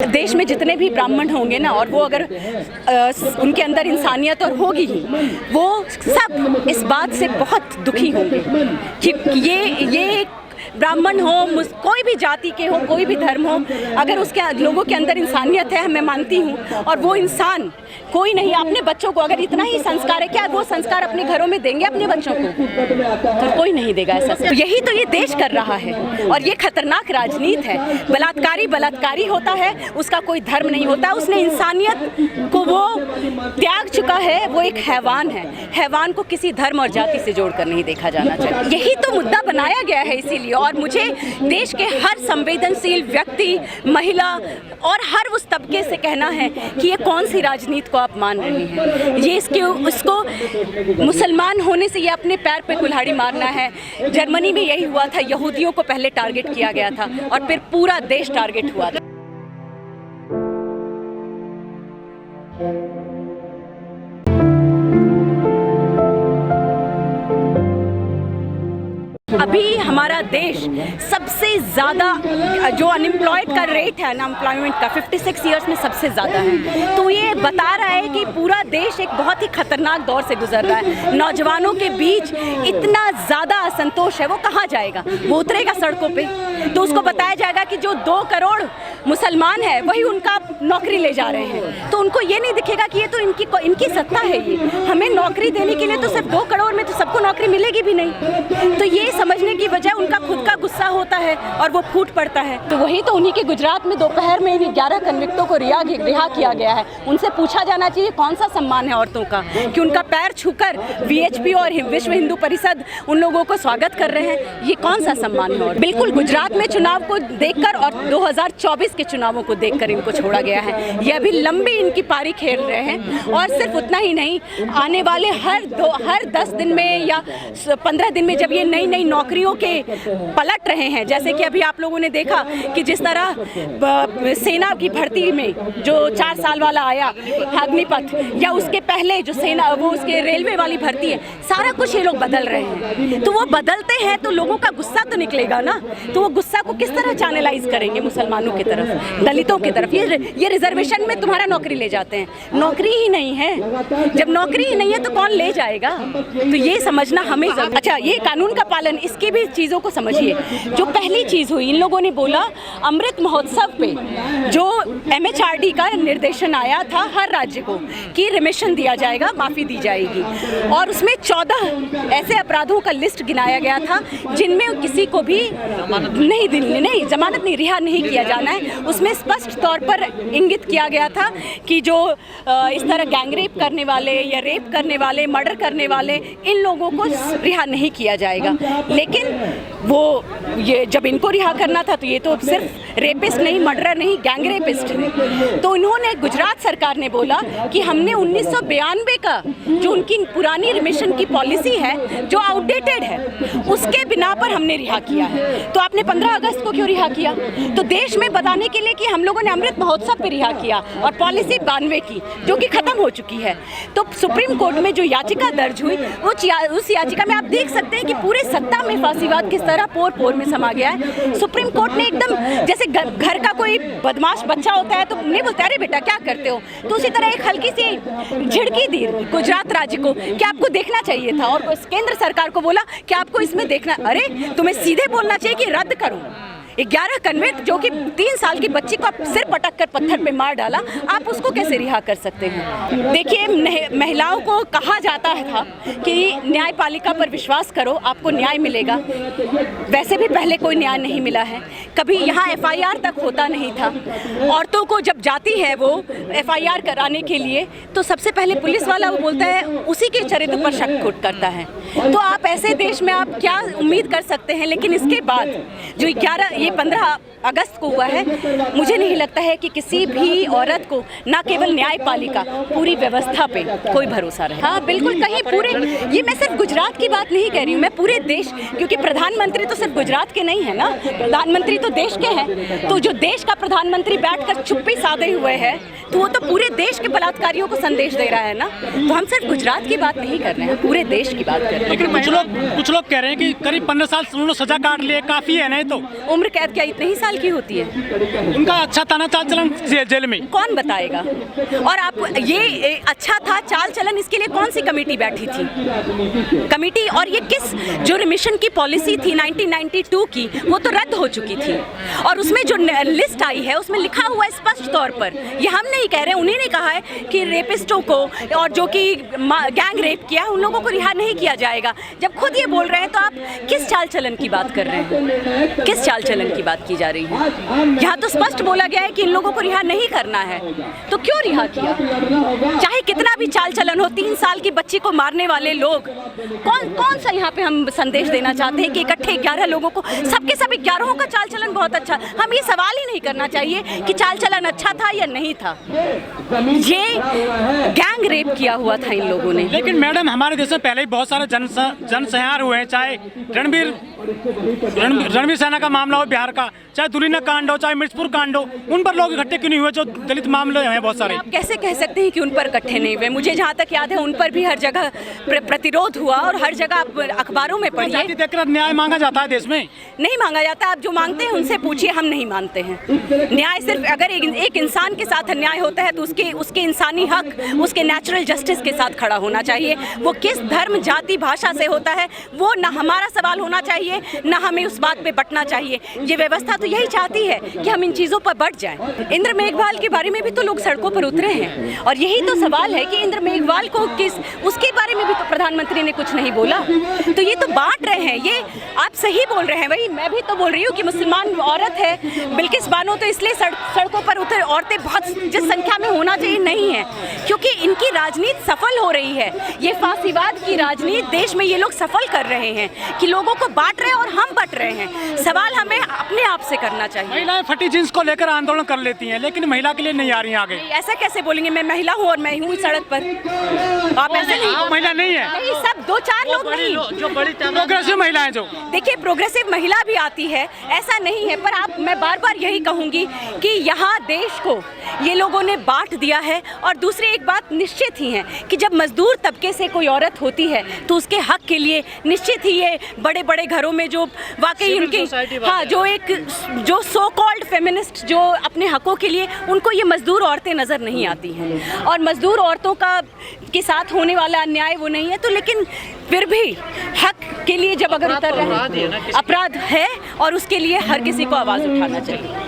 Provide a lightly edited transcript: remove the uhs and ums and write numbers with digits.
देश में जितने भी ब्राह्मण होंगे ना, और वो अगर उनके अंदर इंसानियत और होगी ही, वो सब इस बात से बहुत दुखी होंगे कि ये ब्राह्मण हो, कोई भी जाति के हो, कोई भी धर्म हो, अगर उसके लोगों के अंदर इंसानियत है, मैं मानती हूँ, और वो इंसान कोई नहीं, अपने बच्चों को अगर इतना ही संस्कार है, क्या वो संस्कार अपने घरों में देंगे अपने बच्चों को? तो कोई नहीं देगा ऐसा। तो यही तो ये देश कर रहा है, और ये खतरनाक राजनीति है। बलात्कारी होता है, उसका कोई धर्म नहीं होता, उसने इंसानियत को वो त्याग चुका है, वो एक हैवान है। हैवान को किसी धर्म और जाति से जोड़कर नहीं देखा जाना चाहिए। यही तो मुद्दा बनाया गया है इसीलिए। और मुझे देश के हर संवेदनशील व्यक्ति, महिला और हर उस तबके से कहना है कि ये कौन सी राजनीति को आप मान रहे हैं। ये उसको मुसलमान होने से ये अपने पैर पे कुल्हाड़ी मारना है। जर्मनी में यही हुआ था, यहूदियों को पहले टारगेट किया गया था और फिर पूरा देश टारगेट हुआ था। अभी हमारा देश सबसे ज़्यादा जो अनएम्प्लॉयड का रेट है, अनएम्प्लॉयमेंट का 56 ईयर्स में सबसे ज़्यादा है। तो ये बता रहा है कि पूरा देश एक बहुत ही खतरनाक दौर से गुजर रहा है। नौजवानों के बीच इतना ज़्यादा असंतोष है, वो कहाँ जाएगा? वो उतरेगा सड़कों पे, तो उसको बताया जाएगा कि जो 2 करोड़ मुसलमान है वही उनका नौकरी ले जा रहे हैं। तो उनको ये नहीं दिखेगा कि ये तो इनकी सत्ता है, ये हमें नौकरी देने के लिए तो सिर्फ 2 करोड़ में तो सबको नौकरी मिलेगी भी नहीं। तो ये समझने की वजह उनका खुद का गुस्सा होता है और वो फूट पड़ता है। तो वही तो उन्हीं के गुजरात में दोपहर में 11 कन्विक्टों को रिहा किया गया है। उनसे पूछा जाना चाहिए कौन सा सम्मान है औरतों का, कि उनका पैर छूकर वीएचपी और विश्व हिंदू परिषद उन लोगों को स्वागत कर रहे हैं। ये कौन सा सम्मान है? और बिल्कुल गुजरात में चुनाव को देखकर और 2024 के चुनावों को देखकर इनको छोड़ा गया है। ये अभी लंबी इनकी पारी खेल रहे हैं। और सिर्फ उतना ही नहीं, आने वाले हर 10 दिन में या 15 दिन में जब ये नई नौकरियों के पलट रहे हैं, जैसे कि अभी आप लोगों ने देखा कि जिस तरह सेना की भर्ती में जो 4 साल वाला आया अग्निपथ, या उसके पहले जो सेना वो उसके रेलवे वाली भर्ती है, सारा कुछ ये लोग बदल रहे हैं। तो वो बदलते हैं तो लोगों का गुस्सा तो निकलेगा ना। तो वो गुस्सा को किस तरह चैनलाइज करेंगे मुसलमानों की तरफ, दलितों की तरफ? ये रिजर्वेशन में तुम्हारा नौकरी ले जाते हैं। नौकरी ही नहीं है, जब नौकरी ही नहीं है तो कौन ले जाएगा? तो ये समझना हमें। अच्छा, ये कानून का पालन, इसकी भी चीज़ों को समझिए। जो पहली चीज़ हुई, इन लोगों ने बोला अमृत महोत्सव पे जो MHRD का निर्देशन आया था हर राज्य को कि रिमिशन दिया जाएगा, माफ़ी दी जाएगी, और उसमें 14 ऐसे अपराधों का लिस्ट गिनाया गया था जिनमें किसी को भी जमानत नहीं, रिहा नहीं किया जाना है। उसमें स्पष्ट तौर पर इंगित किया गया था कि जो इस तरह गैंगरेप करने वाले या रेप करने वाले, मर्डर करने वाले, इन लोगों को रिहा नहीं किया जाएगा। लेकिन वो ये जब इनको रिहा करना था तो ये तो सिर्फ रेपिस्ट नहीं, मर्डरर नहीं, गैंगरेपिस्ट थे। तो उन्होंने, गुजरात सरकार ने बोला कि हमने 1992 का जो उनकी पुरानी रिमिशन की पॉलिसी है जो आउटडेटेड है, उसके बिना पर हमने रिहा किया है। तो आपने 15 अगस्त को क्यों रिहा किया? तो देश में बताने के लिए कि हम लोगों ने अमृत महोत्सव पे रिहा किया, और पॉलिसी 92 की जो कि खत्म हो चुकी है। तो सुप्रीम कोर्ट में जो याचिका दर्ज हुई, उस याचिका में आप देख सकते हैं कि पूरे सत्ता में फांसीवाद किस तरह पोर में समा गया है। सुप्रीम कोर्ट ने एकदम जैसे घर का कोई बदमाश बच्चा होता है तो नहीं बोलते अरे बेटा क्या करते हो, तो उसी तरह एक हल्की सी झिड़की दी गुजरात राज्य को कि आपको देखना चाहिए था, और केंद्र सरकार को बोला कि आपको इसमें देखना, अरे तुम्हें सीधे बोलना चाहिए कि रद्द करो। 11 कन्विक्ट जो कि 3 साल की बच्ची को सिर पटक कर पत्थर पे मार डाला, आप उसको कैसे रिहा कर सकते हैं? देखिए, महिलाओं को कहा जाता था कि न्यायपालिका पर विश्वास करो, आपको न्याय मिलेगा। वैसे भी पहले कोई न्याय नहीं मिला है, कभी यहाँ FIR तक होता नहीं था। औरतों को जब जाती है वो FIR कराने के लिए, तो सबसे पहले पुलिस वाला वो बोलता है, उसी के चरित्र पर शक करता है। तो आप ऐसे देश में आप क्या उम्मीद कर सकते हैं? लेकिन इसके बाद जो 15 अगस्त को हुआ है, मुझे नहीं लगता है कि किसी भी औरत को, ना केवल न्यायपालिका, पूरी व्यवस्था पे कोई भरोसा रहे। हाँ बिल्कुल, कहीं पूरे, ये मैं सिर्फ गुजरात की बात नहीं कह रही हूँ, मैं पूरे देश, क्योंकि प्रधानमंत्री तो सिर्फ गुजरात के नहीं है ना, प्रधानमंत्री तो देश के हैं। तो जो देश का प्रधानमंत्री बैठकर चुप्पी साधे हुए है, तो वो तो पूरे देश के बलात्कारियों को संदेश दे रहा है ना। तो हम सिर्फ गुजरात की बात नहीं कर रहे हैं, पूरे देश की बात कर रहे हैं। लेकिन कुछ लोग कह रहे हैं कि करीब 15 साल उन्होंने सजा काट लिए, काफी है नहीं तो उम्र कैद क्या इतने ही साल की होती है? उनका अच्छा था ना चाल चलन जेल में, कौन बताएगा? और आप ये अच्छा था चाल चलन, इसके लिए कौन सी कमेटी बैठी थी? कमेटी, और ये किस जो रिमिशन की पॉलिसी थी 1992 की, वो तो रद्द हो चुकी थी। और उसमें जो लिस्ट आई है उसमें लिखा हुआ है स्पष्ट तौर पर, ये हम नहीं कह रहे, उन्हीं ने कहा है कि रेपिस्टों को और जो कि गैंग रेप किया उन लोगों को रिहा नहीं किया जाएगा। जब खुद ये बोल रहे हैं तो आप किस चाल चलन की बात कर रहे हैं? किस चाल चलन की बात की जा रही है? यहाँ तो स्पष्ट बोला गया है कि इन लोगों को रिहा नहीं करना है, तो क्यों रिहा किया? चाहे कितना भी चाल चलन हो, 3 साल की बच्ची को मारने वाले लोग, कौन सा यहाँ पे हम संदेश देना चाहते हैं कि इकट्ठे 11 लोगों को, सबके सब 11 का चाल चलन बहुत अच्छा, हम ये सवाल ही नहीं करना चाहिए कि चाल चलन अच्छा था या नहीं था। ये गैंग रेप किया हुआ था इन लोगों ने। लेकिन मैडम हमारे देश में पहले ही बहुत सारे जनसंहार हुए हैं, चाहे रणवीर सेना का मामला हो बिहार का, चाहे दुलीना कांड हो, चाहे मिर्चपुर कांड हो, उन पर लोग इकट्ठे क्यों नहीं हुए? जो दलित मामले हैं बहुत सारे। आप कैसे कह सकते हैं कि उन पर इकट्ठे नहीं हुए? मुझे जहाँ तक याद है उन पर भी हर जगह प्रतिरोध हुआ और हर जगह आप अखबारों में पढ़िए, देखकर न्याय मांगा जाता है देश में। नहीं मांगा जाता। आप जो मांगते हैं उनसे पूछिए, हम नहीं मानते हैं न्याय। सिर्फ अगर एक इंसान के साथ अन्याय होता है तो उसके इंसानी हक, उसके नेचुरल जस्टिस के साथ खड़ा होना चाहिए। वो किस धर्म, जाति, भाषा से होता है वो ना हमारा सवाल होना चाहिए, ना हमें उस बात पे बंटना चाहिए। ये व्यवस्था तो यही चाहती है कि हम इन चीज़ों पर बंट जाएं। इंद्र मेघवाल के बारे में भी तो लोग सड़कों पर उतरे हैं और यही तो सवाल है कि इंद्र मेघवाल को उसके बारे में भी तो प्रधानमंत्री ने कुछ नहीं बोला। तो ये तो बांट रहे हैं, ये आप सही बोल रहे हैं। वही मैं भी तो बोल रही हूँ कि मुसलमान औरत है बिल्किस बानो तो इसलिए सड़कों पर उतर, औरतें बहुत जिस संख्या में होना चाहिए नहीं है, क्योंकि इनकी राजनीति सफल हो रही है। ये फासीवाद की राजनीति देश में ये लोग सफल कर रहे हैं कि लोगों को बांट रहे हैं और हम बट रहे हैं। सवाल हमें अपने आप से करना चाहिए। महिलाएं फटी जींस को लेकर आंदोलन कर लेती हैं, लेकिन महिला के लिए नहीं आ रही आगे। ऐसा कैसे बोलेंगे? मैं महिला हूँ और मैं हूँ सड़क पर। आप ऐसे नहीं, महिला नहीं है, नहीं, सब 2-4 लोग नहीं, जो बड़ी प्रोग्रेसिव महिलाएं जो देखिए प्रोग्रेसिव महिला भी आती है, ऐसा नहीं है। पर मैं बार बार यही कहूँगी कि यहाँ देश को ये लोगों ने बांट दिया है। और दूसरी एक बात निश्चित ही है कि जब मजदूर तबके से कोई औरत होती है तो उसके हक के लिए निश्चित ही ये बड़े बड़े घरों में जो वाकई उनकी, हाँ, जो सो कॉल्ड फेमिनिस्ट जो अपने हकों के लिए, उनको ये मजदूर औरतें नज़र नहीं आती हैं। और मजदूर औरतों के साथ होने वाला अन्याय वो नहीं है, तो लेकिन फिर भी हक के लिए जब अगर उतर रहे हैं, अपराध है और उसके लिए हर किसी को आवाज़ उठाना चाहिए।